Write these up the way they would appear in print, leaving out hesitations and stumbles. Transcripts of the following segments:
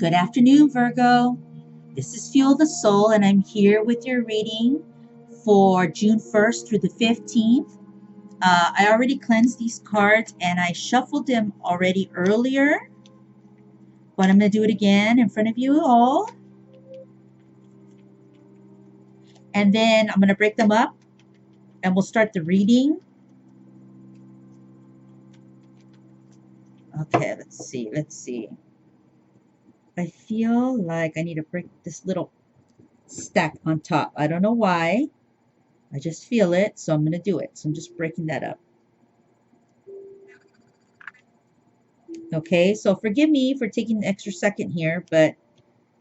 Good afternoon, Virgo. This is Fuel the Soul, and I'm here with your reading for June 1st through the 15th. I already cleansed these cards and I shuffled them already earlier, but I'm going to do it again in front of you all. And then I'm going to break them up and we'll start the reading. Okay, let's see. I feel like I need to break this little stack on top. I don't know why. I just feel it, so I'm going to do it. So I'm just breaking that up. Okay, so forgive me for taking an extra second here, but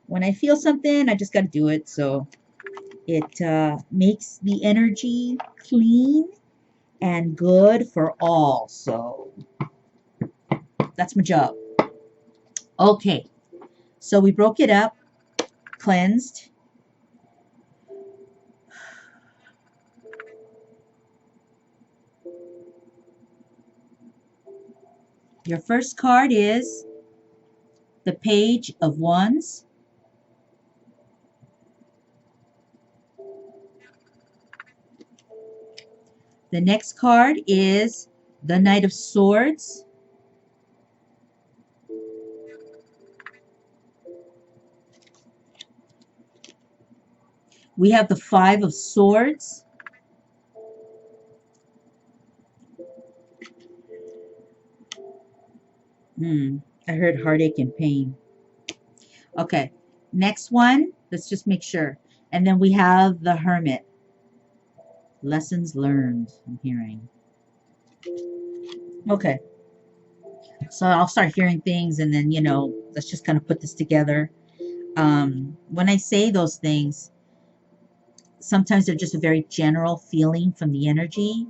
when I feel something, I just got to do it. So it makes the energy clean and good for all. So that's my job. Okay, so we broke it up, cleansed. Your first card is the Page of Wands. The next card is the Knight of Swords. We have the Five of Swords. I heard heartache and pain. Okay, next one, let's just make sure. And then we have the Hermit. Lessons learned, I'm hearing. Okay, so I'll start hearing things and then, let's just kind of put this together. When I say those things, sometimes they're just a very general feeling from the energy,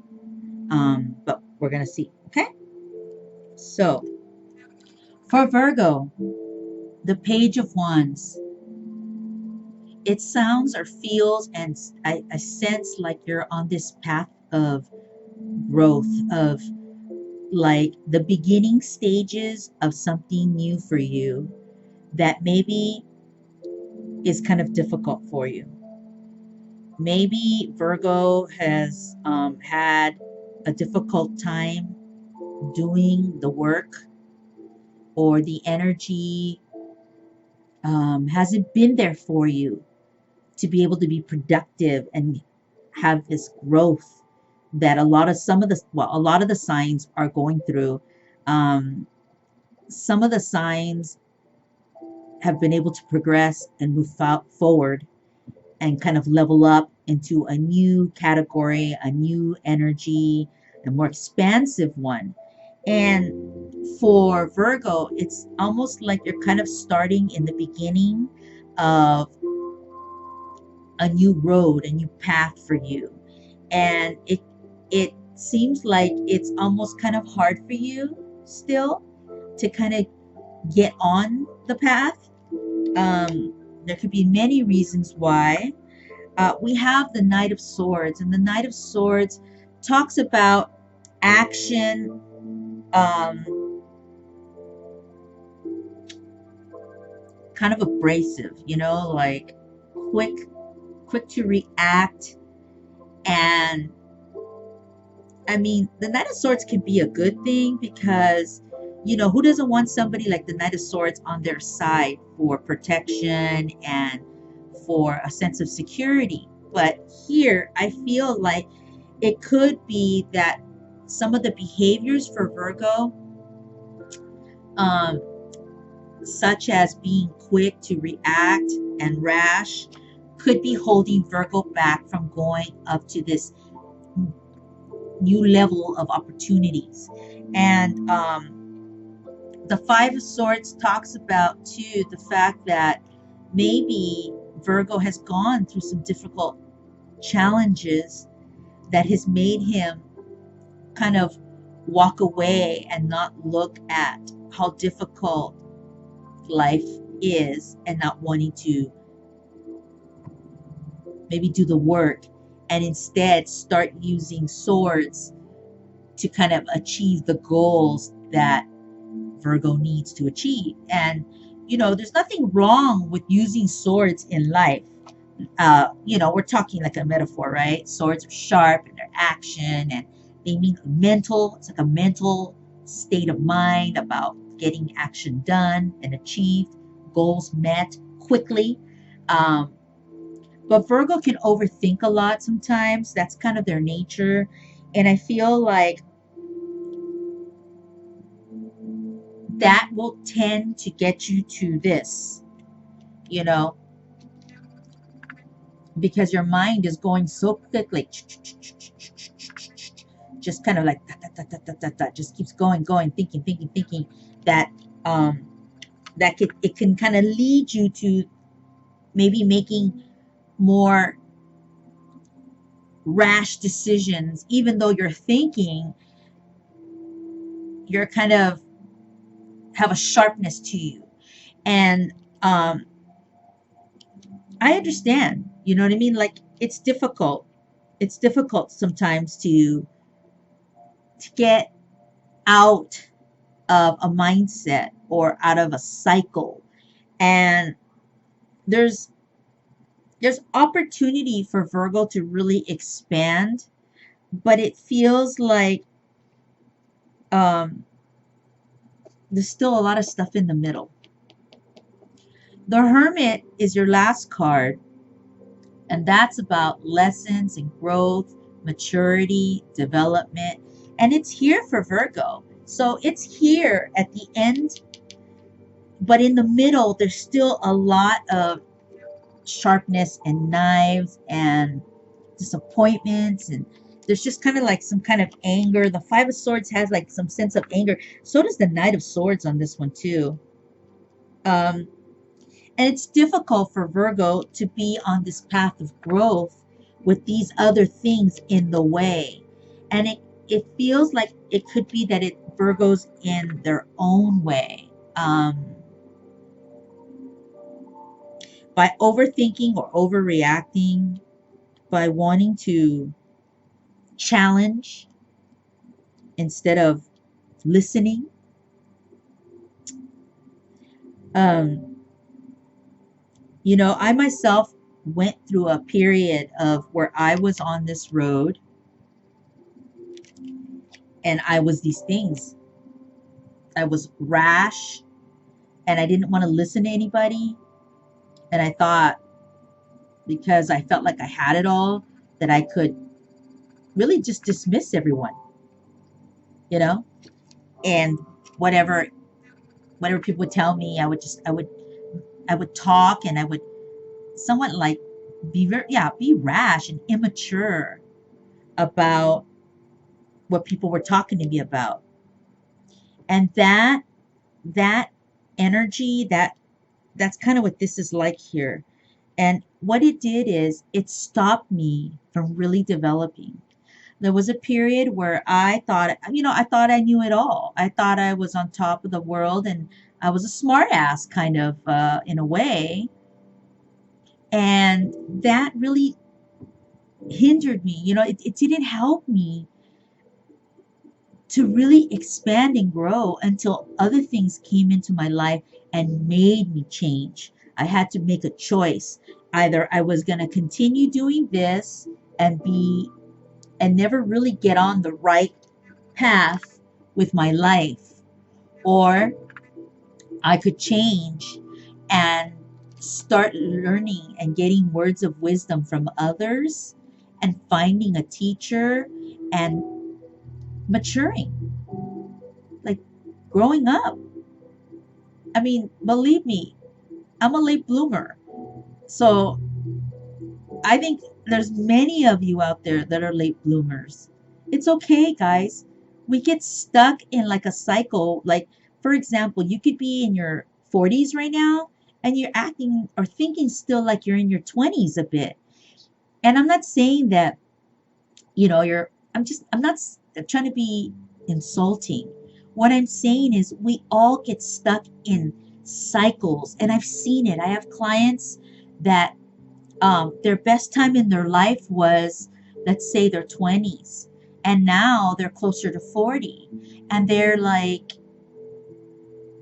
but we're going to see, okay? So, for Virgo, the Page of Wands. It sounds or feels, and I sense like you're on this path of growth, of like the beginning stages of something new for you that maybe is kind of difficult for you. Maybe Virgo has had a difficult time doing the work, or the energy hasn't been there for you to be able to be productive and have this growth that a lot of the signs are going through. Some of the signs have been able to progress and move forward and kind of level up into a new category, a new energy, a more expansive one. And for Virgo, it's almost like you're kind of starting in the beginning of a new road, a new path for you. And it seems like it's almost kind of hard for you still to kind of get on the path. There could be many reasons why. We have the Knight of Swords, and the Knight of Swords talks about action, kind of abrasive, like quick to react. And I mean, the Knight of Swords can be a good thing because, who doesn't want somebody like the Knight of Swords on their side for protection and for a sense of security? But here, I feel like it could be that some of the behaviors for Virgo, such as being quick to react and rash, could be holding Virgo back from going up to this new level of opportunities. And the Five of Swords talks about too the fact that maybe Virgo has gone through some difficult challenges that has made him kind of walk away and not look at how difficult life is and not wanting to maybe do the work, and instead start using swords to kind of achieve the goals that Virgo needs to achieve. And there's nothing wrong with using swords in life. We're talking like a metaphor, right? Swords are sharp and they're action, and they mean mental. It's like a mental state of mind about getting action done and achieved, goals met quickly. Um, but Virgo can overthink a lot sometimes. That's kind of their nature. And I feel like that will tend to get you to this, you know, because your mind is going so quickly, just kind of like just keeps going, thinking that um it can kind of lead you to maybe making more rash decisions, even though you're thinking, you're kind of have a sharpness to you. And um I understand, you know what I mean? Like, it's difficult sometimes to get out of a mindset or out of a cycle. And there's opportunity for Virgo to really expand, but it feels like um, there's still a lot of stuff in the middle. The Hermit is your last card, and that's about lessons and growth, maturity, development, and it's here for Virgo. So it's here at the end, but in the middle, there's still a lot of sharpness and knives and disappointments, and there's just kind of like some kind of anger. The Five of Swords has like some sense of anger. So does the Knight of Swords on this one too. Um, and it's difficult for Virgo to be on this path of growth with these other things in the way. And it feels like it could be that it Virgo's in their own way. By overthinking or overreacting, by wanting to challenge instead of listening. Um, I myself went through a period of where I was on this road and I was these things. I was rash and I didn't want to listen to anybody. And I thought because I felt like I had it all that I could really just dismiss everyone, you know? And whatever people would tell me, I would talk and I would somewhat like be rash and immature about what people were talking to me about. And that energy, that's kind of what this is like here. And what it did is it stopped me from really developing. There was a period where I thought I knew it all. I thought I was on top of the world and I was a smart ass kind of in a way. And that really hindered me. It didn't help me to really expand and grow until other things came into my life and made me change. I had to make a choice. Either I was going to continue doing this and never really get on the right path with my life, or I could change and start learning and getting words of wisdom from others and finding a teacher and maturing, like growing up. I mean, believe me, I'm a late bloomer. So I think there's many of you out there that are late bloomers. It's okay, guys. We get stuck in like a cycle. Like, for example, you could be in your 40s right now and you're acting or thinking still like you're in your 20s a bit. And I'm not saying that, I'm not trying to be insulting. What I'm saying is we all get stuck in cycles. And I've seen it. I have clients that their best time in their life was, let's say, their 20s. And now they're closer to 40. And they're like,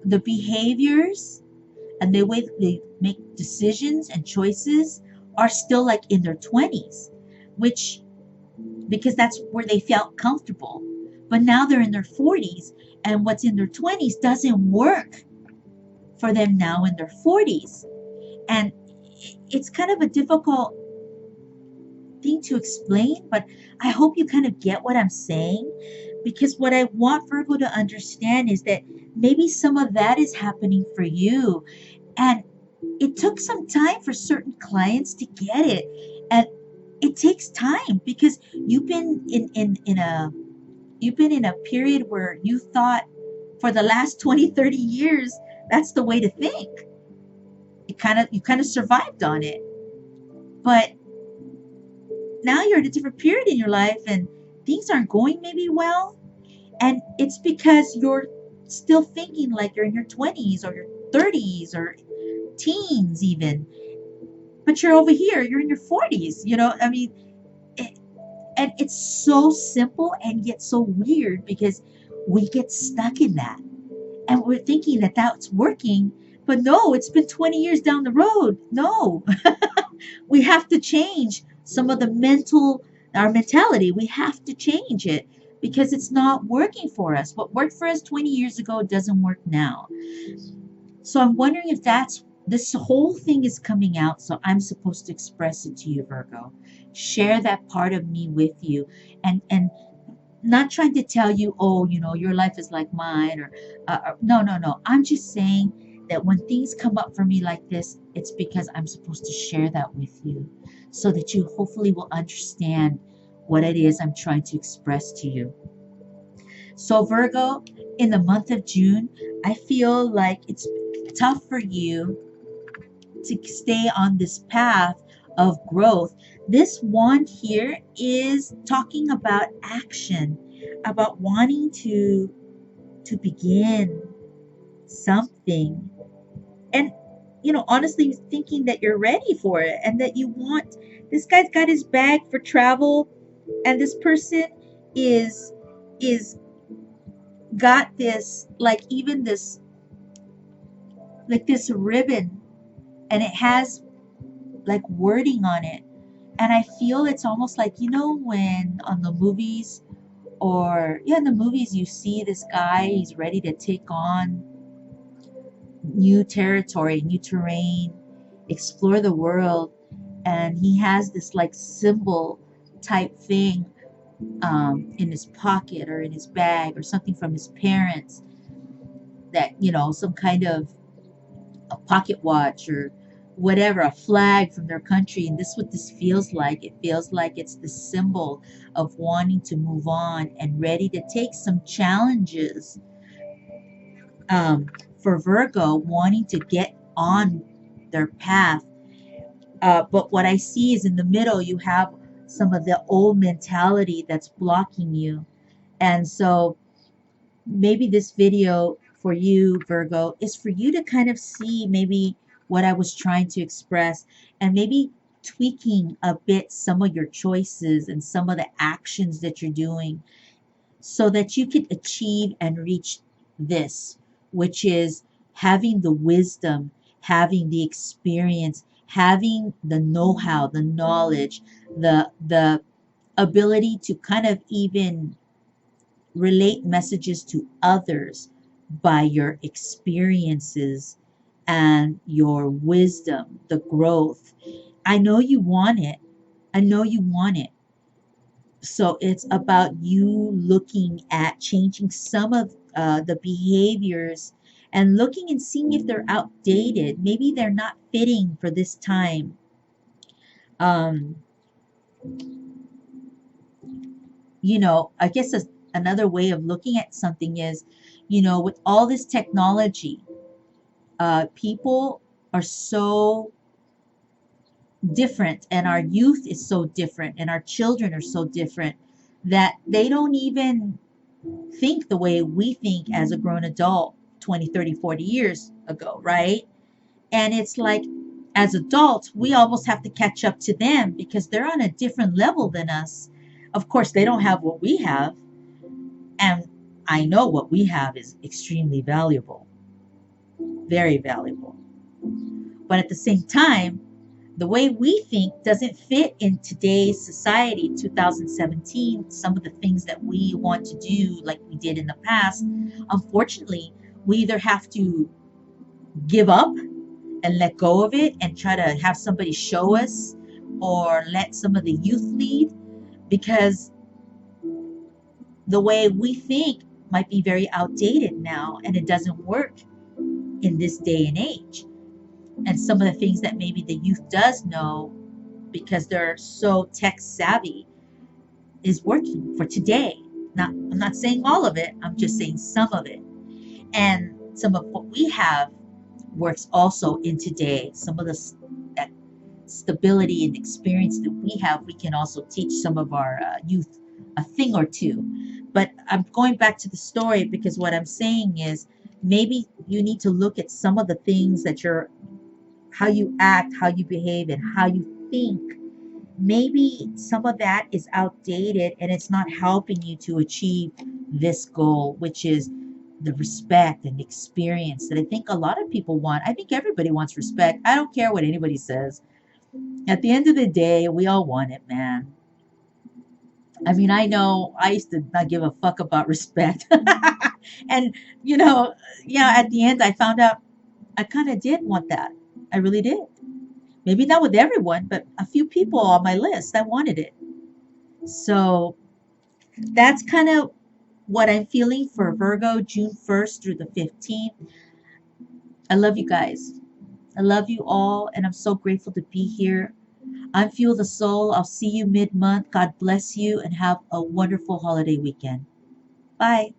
the behaviors and the way they make decisions and choices are still like in their 20s, which because that's where they felt comfortable. But now they're in their 40s, and what's in their 20s doesn't work for them now in their 40s. And it's kind of a difficult thing to explain, but I hope you kind of get what I'm saying, because what I want Virgo to understand is that maybe some of that is happening for you. And it took some time for certain clients to get it. And it takes time because you've been in a period where you thought for the last 20, 30 years that's the way to think. You kind of survived on it. But now you're in a different period in your life and things aren't going maybe well. And it's because you're still thinking like you're in your 20s or your 30s or teens even. But you're over here, you're in your 40s, I mean, it, and it's so simple and yet so weird because we get stuck in that and we're thinking that that's working, but no, it's been 20 years down the road. No. We have to change some of our mentality. We have to change it because it's not working for us. What worked for us 20 years ago doesn't work now. So I'm wondering if this whole thing is coming out. So I'm supposed to express it to you, Virgo. Share that part of me with you, and not trying to tell you, oh, your life is like mine, or no, no, no. I'm just saying that when things come up for me like this, it's because I'm supposed to share that with you so that you hopefully will understand what it is I'm trying to express to you. So, Virgo, in the month of June, I feel like it's tough for you to stay on this path of growth. This wand here is talking about action, about wanting to begin something. And honestly thinking that you're ready for it and that you want. This guy's got his bag for travel, and this person is got this, like, even this, like, this ribbon, and it has like wording on it. And I feel it's almost like, when on the movies, or yeah, in the movies, you see this guy, he's ready to take on new territory, new terrain, explore the world, and he has this like symbol type thing, in his pocket or in his bag or something from his parents, that some kind of a pocket watch or whatever, a flag from their country. And this is what this feels like. It feels like it's the symbol of wanting to move on and ready to take some challenges, um, for Virgo, wanting to get on their path. But what I see is in the middle, you have some of the old mentality that's blocking you. And so maybe this video for you, Virgo, is for you to kind of see maybe what I was trying to express, and maybe tweaking a bit some of your choices and some of the actions that you're doing so that you can achieve and reach this, which is having the wisdom, having the experience, having the know-how, the knowledge, the ability to kind of even relate messages to others by your experiences and your wisdom, the growth. I know you want it. I know you want it. So it's about you looking at changing some of the behaviors and looking and seeing if they're outdated. Maybe they're not fitting for this time. Um, I guess another way of looking at something is, with all this technology, people are so different, and our youth is so different, and our children are so different that they don't even think the way we think as a grown adult 20, 30, 40 years ago, right? And it's like, as adults, we almost have to catch up to them because they're on a different level than us. Of course, they don't have what we have, and I know what we have is extremely valuable, very valuable. But at the same time, the way we think doesn't fit in today's society, 2017. Some of the things that we want to do, like we did in the past, unfortunately, we either have to give up and let go of it and try to have somebody show us, or let some of the youth lead, because the way we think might be very outdated now and it doesn't work in this day and age. And some of the things that maybe the youth does know, because they're so tech savvy, is working for today. Now, I'm not saying all of it, I'm just saying some of it. And some of what we have works also in today. Some of the that stability and experience that we have, we can also teach some of our youth a thing or two. But I'm going back to the story because what I'm saying is maybe you need to look at some of the things that you're, how you act, how you behave, and how you think. Maybe some of that is outdated and it's not helping you to achieve this goal, which is the respect and experience that I think a lot of people want. I think everybody wants respect. I don't care what anybody says. At the end of the day, we all want it, man. I mean, I know I used to not give a fuck about respect. And, you know, yeah, at the end, I found out I kind of did want that. I really did. Maybe not with everyone, but a few people on my list, I wanted it. So that's kind of what I'm feeling for Virgo, June 1st through the 15th. I love you guys. I love you all, and I'm so grateful to be here. I'm Fuel the Soul. I'll see you mid month. God bless you, and have a wonderful holiday weekend. Bye.